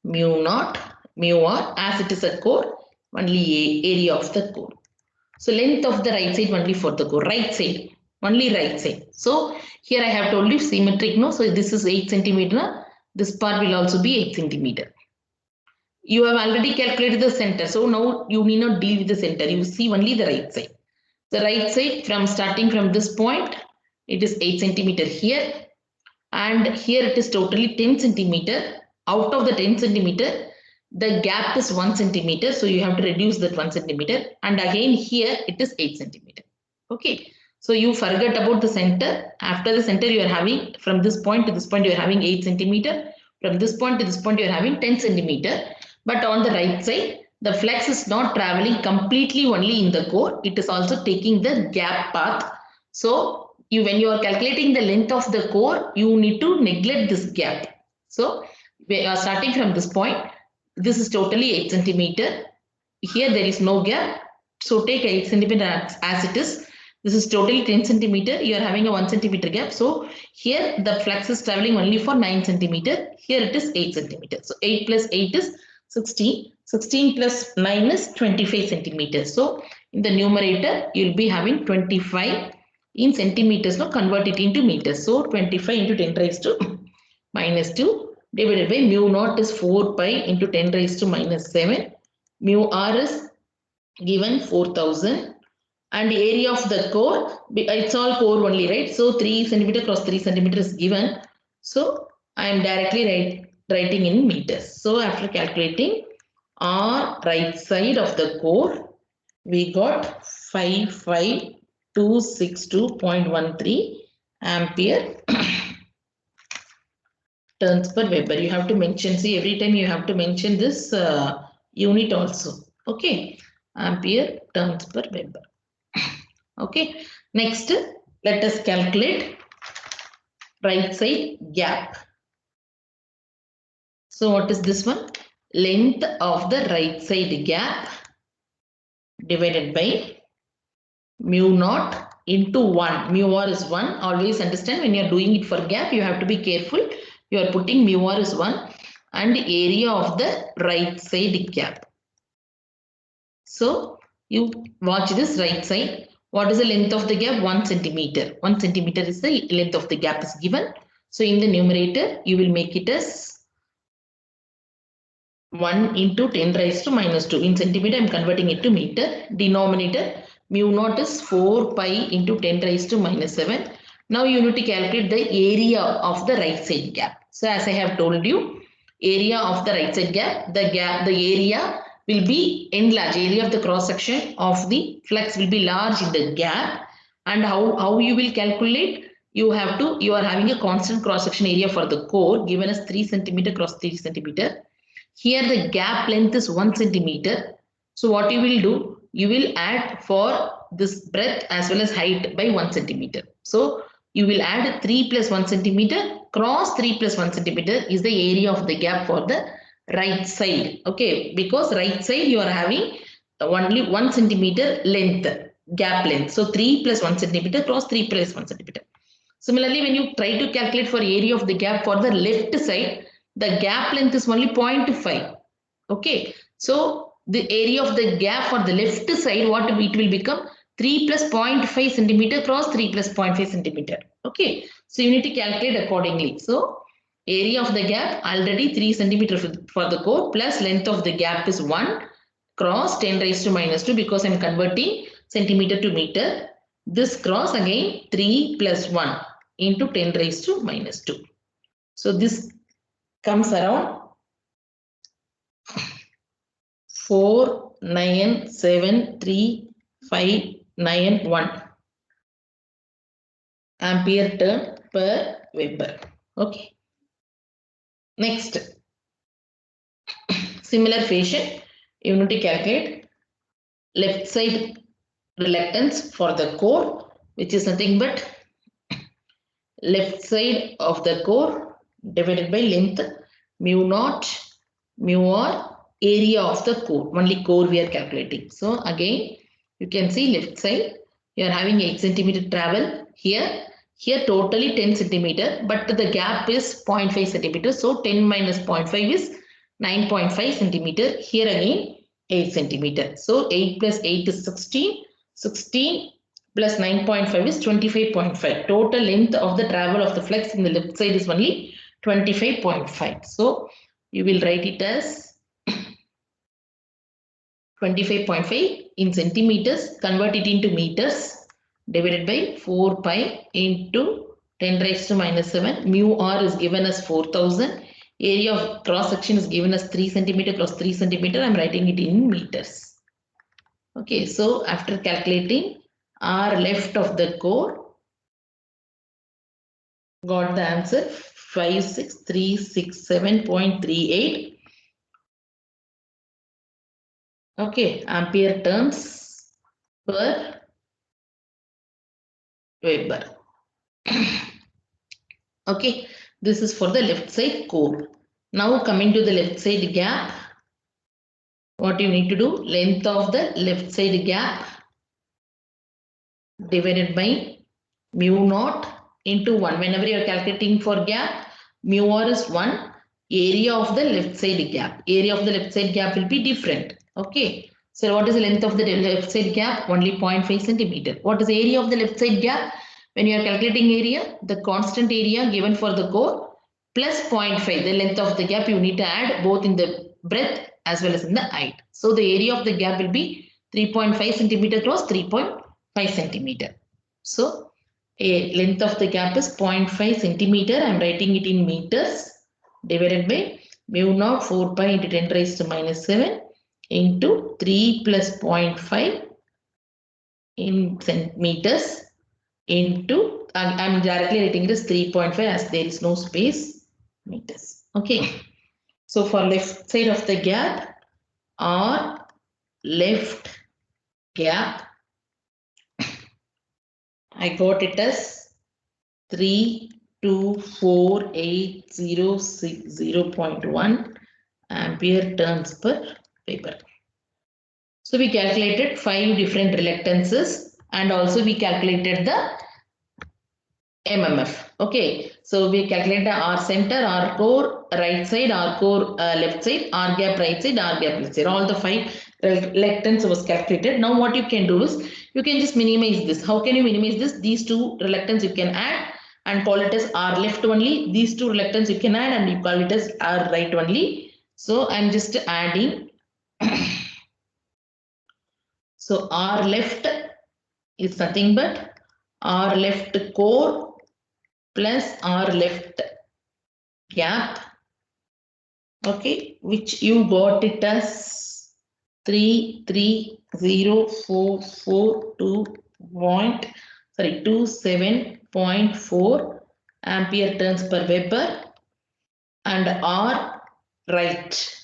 mu naught, mu R, as it is a core, only area of the core. So length of the right side only for the core, right side, only right side. So here I have told you symmetric, no? So this is 8 centimeter. This part will also be 8 centimeter. You have already calculated the center. So now you need not deal with the center. You see only the right side. The right side from starting from this point, it is 8 centimeter here. And here it is totally 10 centimeter. Out of the 10 centimeter, the gap is 1 centimeter. So you have to reduce that 1 centimeter. And again here it is 8 centimeter. Okay. So you forget about the center. After the center you are having from this point to this point you are having 8 centimeter. From this point to this point you are having 10 centimeter. But on the right side, the flux is not traveling completely only in the core. It is also taking the gap path. So when you are calculating the length of the core, you need to neglect this gap. So we are starting from this point. This is totally 8 centimeter. Here there is no gap. So take 8 centimeter as it is. This is totally 10 centimeter. You are having a 1 centimeter gap. So here the flux is traveling only for 9 centimeter. Here it is 8 centimeter. So 8 plus 8 is 16. 16 plus 9 is 25 centimeters. So in the numerator, you'll be having 25 in centimeters. Now convert it into meters. So 25 into 10 raised to minus 2 divided by mu naught is 4 pi into 10 raised to minus 7. Mu r is given 4000. And the area of the core, it's all core only, right? So 3 centimeter cross 3 centimeter is given. So I am directly writing in meters. So after calculating R right side of the core, we got 55262.13 ampere turns per Weber. You have to mention, see, every time you have to mention this unit also. Okay, ampere turns per Weber. Okay, next let us calculate right side gap. So what is this one? Length of the right side gap divided by mu naught into 1. Mu r is 1. Always understand when you are doing it for gap, you have to be careful. You are putting mu r is 1 and area of the right side gap. So you watch this right side. What is the length of the gap? 1 centimeter. 1 centimeter is the length of the gap is given. So in the numerator, you will make it as 1 into 10 raised to minus 2. In centimeter, I am converting it to meter. Denominator, mu naught is 4 pi into 10 raised to minus 7. Now you need to calculate the area of the right side gap. So as I have told you, area of the right side gap, the area will be enlarged. Area of the cross section of the flux will be large in the gap. And how you will calculate? You are having a constant cross section area for the core given as 3 centimeter cross 3 centimeter. Here the gap length is 1 centimeter. So what you will do? You will add for this breadth as well as height by 1 centimeter. So you will add 3 plus 1 centimeter cross 3 plus 1 centimeter is the area of the gap for the right side. Okay, because right side you are having only 1 centimeter length, gap length. So 3 plus 1 centimeter cross 3 plus 1 centimeter. Similarly, when you try to calculate for area of the gap for the left side, the gap length is only 0.5. Okay, so the area of the gap for the left side, what it will become? 3 plus 0.5 centimeter cross 3 plus 0.5 centimeter. Okay, so you need to calculate accordingly. So area of the gap already 3 centimeter for the core plus length of the gap is 1 cross 10 raised to minus 2 because I am converting centimeter to meter. This cross again 3 plus 1 into 10 raised to minus 2. So this comes around 4973591 ampere turn per Weber. Okay. Next, similar fashion, you need to calculate left side reluctance for the core, which is nothing but left side of the core divided by length mu naught mu r area of the core. Only core we are calculating. So again, you can see left side, you are having 8 centimeter travel here. Here totally 10 centimeter, but the gap is 0.5 centimeter. So 10 minus 0.5 is 9.5 centimeter. Here again 8 centimeter. So 8 plus 8 is 16. 16 plus 9.5 is 25.5. Total length of the travel of the flux in the left side is only 25.5. So you will write it as 25.5 in centimeters, convert it into meters, divided by 4 pi into 10 raised to minus 7. Mu r is given as 4000. Area of cross section is given as 3 centimeter cross 3 centimeter. I'm writing it in meters. Okay, so after calculating R left of the core, got the answer 56367.38. Okay, ampere turns per Weber. Okay, this is for the left side core. Now coming to the left side gap, what you need to do, length of the left side gap divided by mu naught into 1. Whenever you are calculating for gap, mu r is 1. Area of the left side gap. Area of the left side gap will be different. Okay. So what is the length of the left side gap? Only 0.5 centimeter. What is the area of the left side gap? When you are calculating area, the constant area given for the core plus 0.5, the length of the gap you need to add both in the breadth as well as in the height. So the area of the gap will be 3.5 centimeter cross 3.5 centimeter. So a length of the gap is 0.5 centimeter. I am writing it in meters divided by mu naught 4 pi into 10 raised to minus 7 into 3 plus 0.5 in centimeters into, I'm directly writing it as 3.5 as there is no space, meters. Okay. So for left side of the gap or left gap, I got it as 3248060.1 ampere turns per Weber. So we calculated 5 different reluctances and also we calculated the MMF. Okay, so we calculate the R center, R core right side, R core left side, R gap right side, R gap left side. All the 5 reluctance was calculated. Now what you can do is you can just minimize this. How can you minimize this? These 2 reluctance you can add and call it as R left only. These 2 reluctance you can add and you call it as R right only. So I'm just adding. So R left is nothing but R left core plus R left gap, okay, which you got it as 27.4 ampere turns per Weber, and R right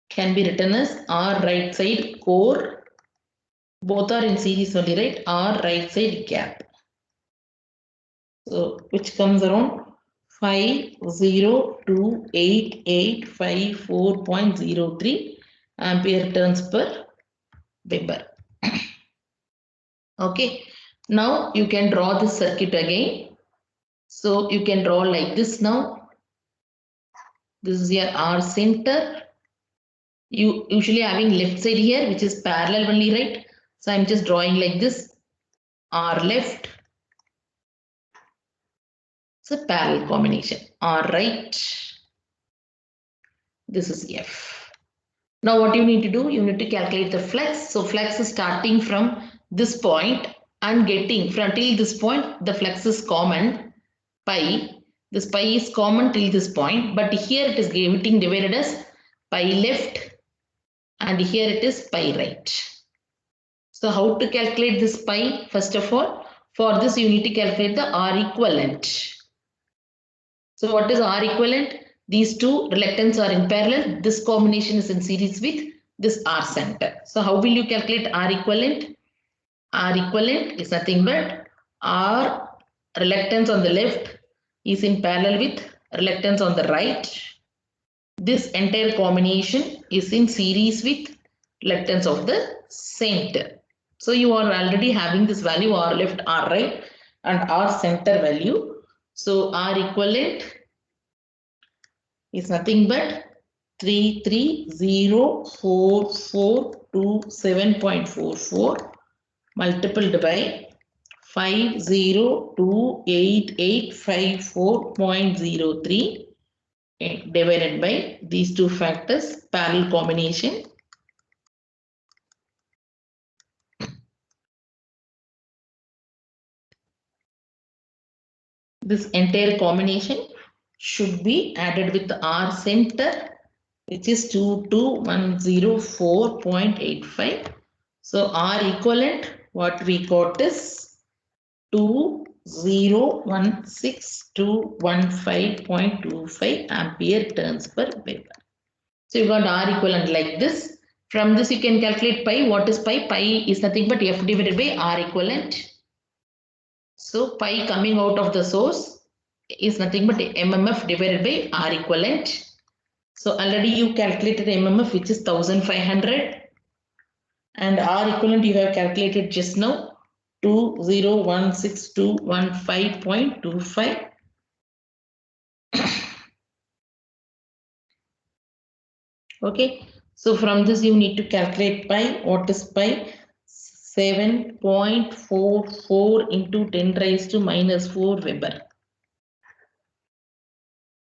can be written as R right side core, both are in series only, right? R right side gap. So which comes around 5028854.03 ampere turns per Weber. Okay, now you can draw this circuit again. So you can draw like this now. This is your R center. You usually having left side here, which is parallel only, right? So I'm just drawing like this. R left. It's a parallel combination. R right. This is F. Now what you need to do, you need to calculate the flux. So flux is starting from this point and getting from till this point, the flux is common, pi. This pi is common till this point, but here it is getting divided as pi left and here it is pi right. So how to calculate this pi? First of all, for this you need to calculate the R equivalent. So what is R equivalent? These 2 reluctance are in parallel. This combination is in series with this R center. So how will you calculate R equivalent? R equivalent is nothing but R reluctance on the left is in parallel with reluctance on the right. This entire combination is in series with reluctance of the center. So you are already having this value R left, R right and R center value. So R equivalent is nothing but 3304427.44 multiplied by 5028854.03 divided by these 2 factors, parallel combination. This entire combination should be added with R center, which is 22104.85. So R equivalent, what we got is 2016215.25 ampere turns per Weber. So you got R equivalent like this. From this you can calculate pi. What is pi? Pi is nothing but F divided by R equivalent. So pi coming out of the source is nothing but MMF divided by R equivalent. So already you calculated MMF, which is 1500, and R equivalent you have calculated just now 2016215.25. Okay, so from this you need to calculate pi. What is pi? 7.44 into 10 raised to minus 4 Weber.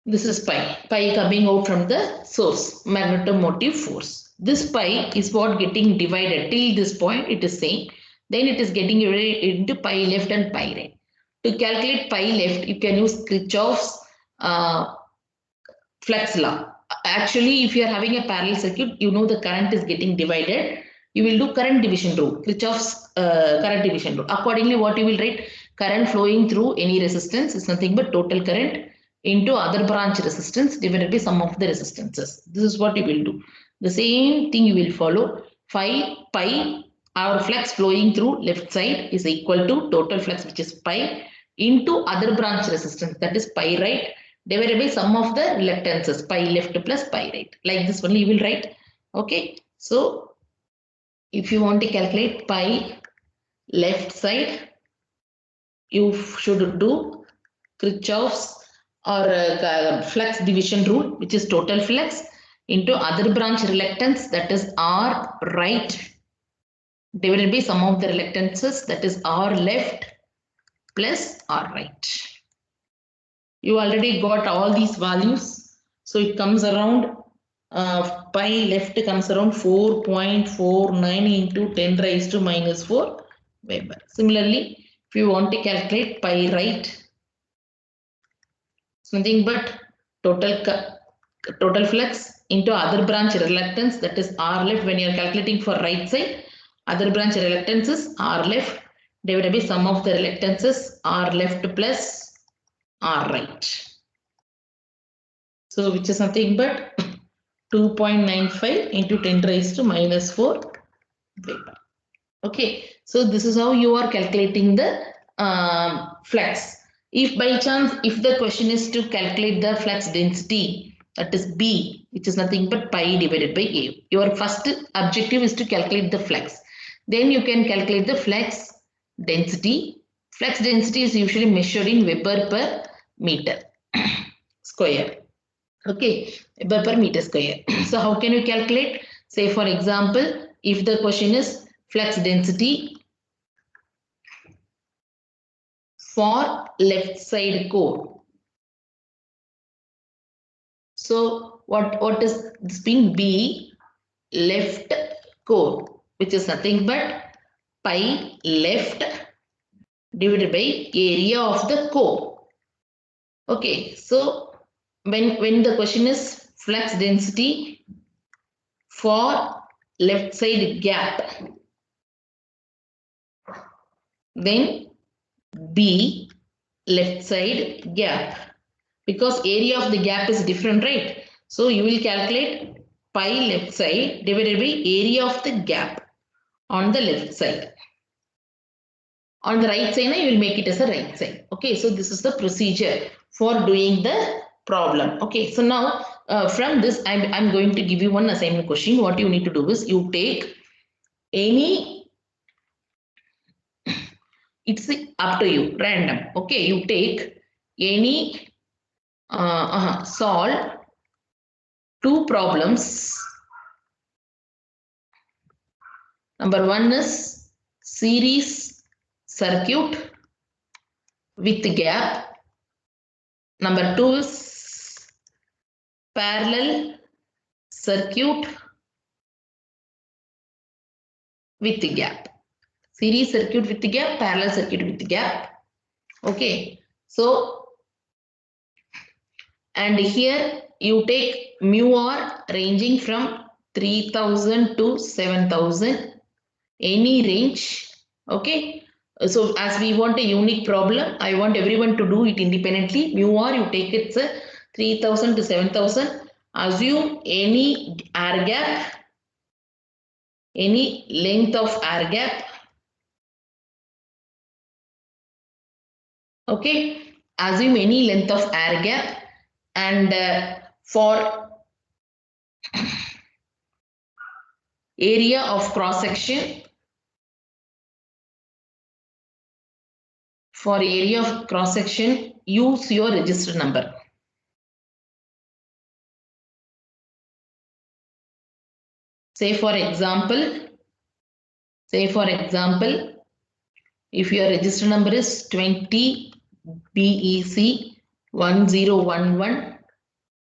This is pi. Pi coming out from the source, magnetomotive force. This pi is what getting divided till this point it is same. Then it is getting divided into pi left and pi right. To calculate pi left, you can use Kirchhoff's flux law. Actually, if you are having a parallel circuit, you know the current is getting divided. You will do current division rule, Kirchhoff's current division rule. Accordingly, what you will write? Current flowing through any resistance is nothing but total current into other branch resistance divided by sum of the resistances. This is what you will do. The same thing you will follow. Phi pi, our flux flowing through left side is equal to total flux, which is pi, into other branch resistance, that is pi right, divided by sum of the reluctances, pi left plus pi right. Like this only you will write. Okay. So if you want to calculate pi left side, you should do Kirchhoff's or flux division rule, which is total flux into other branch reluctance, that is R right, divided by sum of the reluctances, that is R left plus R right. You already got all these values. So it comes around, pi left comes around 4.49 into 10 raised to minus 4 Weber. Similarly, if you want to calculate pi right, nothing but total flux into other branch reluctance, that is R left. When you are calculating for right side, other branch reluctance is R left divided by sum of the reluctances, R left plus R right. So which is nothing but 2.95 into 10 raised to minus 4 Weber. Okay, so this is how you are calculating the flux. If by chance, if the question is to calculate the flux density, that is B, which is nothing but pi divided by A. Your first objective is to calculate the flux. Then you can calculate the flux density. Flux density is usually measured in Weber per meter square. Okay, Weber per meter square. So how can you calculate? Say for example, if the question is flux density for left side core. So what is this being? B left core, which is nothing but pi left divided by area of the core. Okay, so when the question is flux density for left side gap, then B left side gap, because area of the gap is different, right? So you will calculate pi left side divided by area of the gap on the left side. On the right side, you will make it as a right side. Okay, so this is the procedure for doing the problem. Okay, so now from this, I'm going to give you one assignment question. What you need to do is you take any, it's up to you, random. Okay, you take any, solve two problems. Number one is series circuit with gap. Number two is parallel circuit with gap. Series circuit with gap, parallel circuit with gap. Okay, so And here you take mu r ranging from 3000 to 7000, any range. Okay. So as we want a unique problem, I want everyone to do it independently. Mu r, you take it 3000 to 7000. Assume any air gap, any length of air gap. Okay. Assume any length of air gap, and for area of cross section, use your register number. Say for example, if your register number is 20 BEC 1011,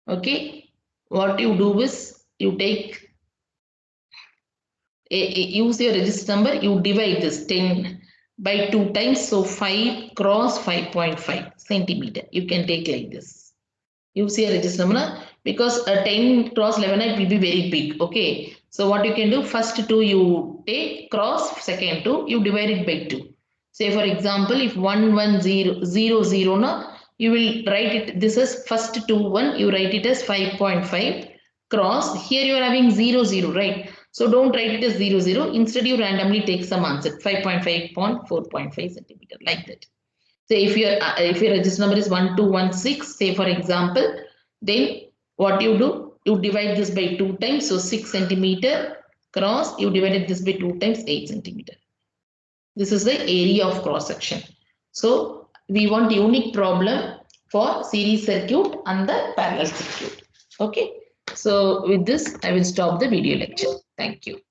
okay, what you do is you take use your register number, you divide this 10 by 2 times, so 5 cross 5.5 centimeter. You can take like this. Use your register number because a 10 cross 11 it will be very big. Okay, so what you can do, first 2 you take cross, second 2 you divide it by 2. Say for example, if 11000 now, you will write it, this is first 2 1, you write it as 5.5 cross. Here you are having 00, right? So don't write it as 00. Instead you randomly take some answer 5.5 4.5 centimeter, like that. Say if your register number is 1216, say for example, then what you do, you divide this by 2 times, so 6 centimeter cross, you divided this by 2 times, 8 centimeter. This is the area of cross section. So we want unique problem for series circuit and the parallel circuit. Okay. So with this, I will stop the video lecture. Thank you.